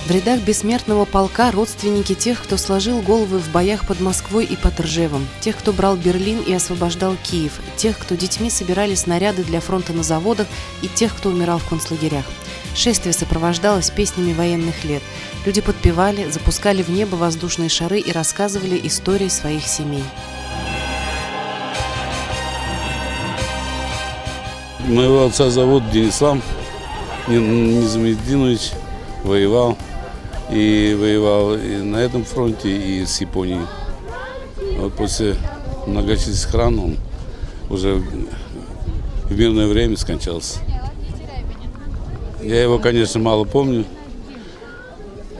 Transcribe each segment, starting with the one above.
В рядах бессмертного полка родственники тех, кто сложил головы в боях под Москвой и под Ржевом, тех, кто брал Берлин и освобождал Киев, тех, кто детьми собирали снаряды для фронта на заводах, и тех, кто умирал в концлагерях. Шествие сопровождалось песнями военных лет. Люди подпевали, запускали в небо воздушные шары и рассказывали истории своих семей. Моего отца зовут Денислав Низамеддинович, воевал и на этом фронте, и с Японией. Вот после многочисленных ран он уже в мирное время скончался. Я его, конечно, мало помню,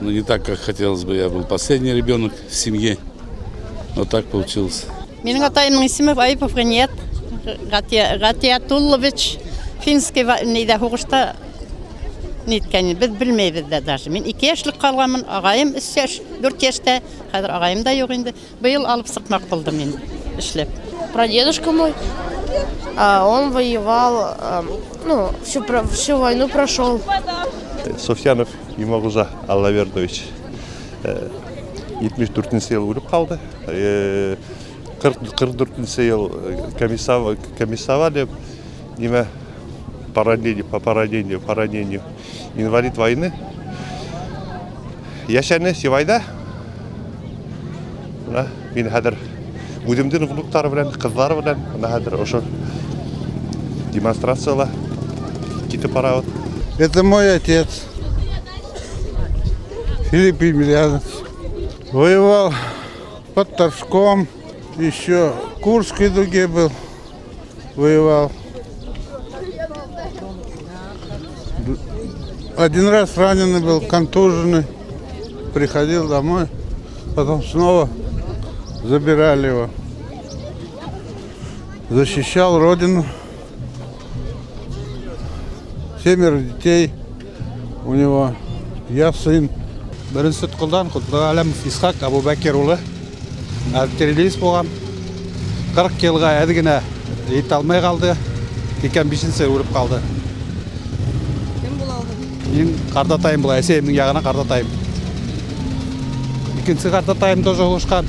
но не так, как хотелось бы. Я был последний ребенок в семье. Вот так получилось. Менің атайымның исемі Айыпов Ренет Ратиятуллович. Финский нейді хуғышта неткені біз білмейбіз де даже. Мен 2 яшьлік қалғанмын, ағайым 4 яшьта, қазір ағайым да жоқ енді. Биыл алып сықмақ болды мен ішлеп. Прадедушка мой, он воевал, всю войну прошел. Софьянов Имағұлжа Аллавердович 74-ші ел өліп қалды. 44-ші ел комиссовали по ранению инвалид войны. Яшәне Сивайда. Мен хәзер Будемдин внуктары белән, кызлары белән, хәзер ошо демонстрациялар китеп барабыз. Это мой отец, Филипп Емельянович. Воевал под Торжком, еще в Курской дуге был, воевал. Один раз раненый был, контуженный, приходил домой, потом снова забирали его. Защищал родину. 7 детей у него. Я сын. Бірінші тұтқылдан Құдғалямов Исхақ Абубәкер ұлы террорист болған. 40 жылға әдігіне ет алмай қалды. 85-ші өліп қалды. Кім бұл алды? Мен қардатайым бұл, әсемнің яғына қардатайым. Екінші қардатайым тоже ұшқан.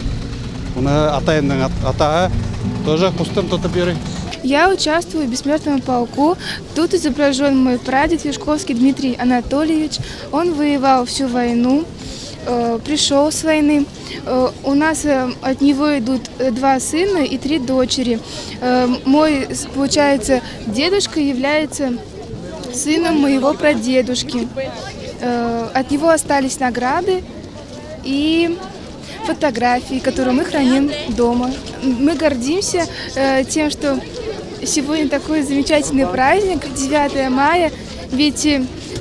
Оны атайымның атағы тоже құстым тұтып берейін. Я участвую в бессмертном полку. Тут изображен мой прадед Юшковский Дмитрий Анатольевич. Он воевал всю войну, пришел с войны. У нас от него идут 2 сына и 3 дочери. Мой, получается, дедушка является сыном моего прадедушки. От него остались награды и фотографии, которые мы храним дома. Мы гордимся тем, что сегодня такой замечательный праздник, 9 мая, ведь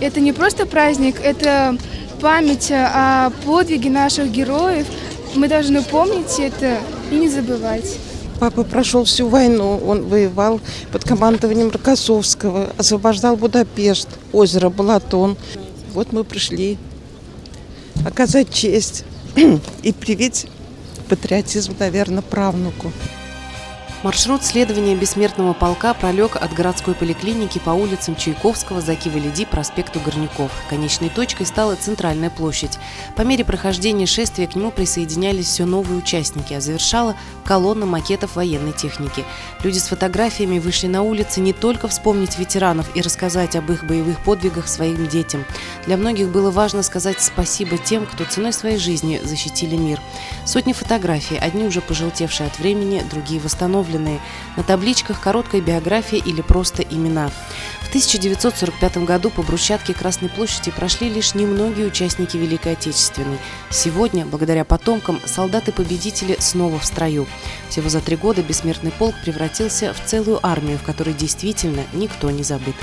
это не просто праздник, это память о подвиге наших героев. Мы должны помнить это и не забывать. Папа прошел всю войну, он воевал под командованием Рокоссовского, освобождал Будапешт, озеро Балатон. Вот мы пришли оказать честь и привить патриотизм, наверное, правнуку. Маршрут следования бессмертного полка пролег от городской поликлиники по улицам Чайковского, Закива-Лиди, проспекту Горняков. Конечной точкой стала центральная площадь. По мере прохождения шествия к нему присоединялись все новые участники, а завершала колонна макетов военной техники. Люди с фотографиями вышли на улицы не только вспомнить ветеранов и рассказать об их боевых подвигах своим детям. Для многих было важно сказать спасибо тем, кто ценой своей жизни защитили мир. Сотни фотографий, одни уже пожелтевшие от времени, другие восстановленные. На табличках короткая биография или просто имена. В 1945 году по брусчатке Красной площади прошли лишь немногие участники Великой Отечественной. Сегодня, благодаря потомкам, солдаты-победители снова в строю. Всего за 3 года бессмертный полк превратился в целую армию, в которой действительно никто не забыт.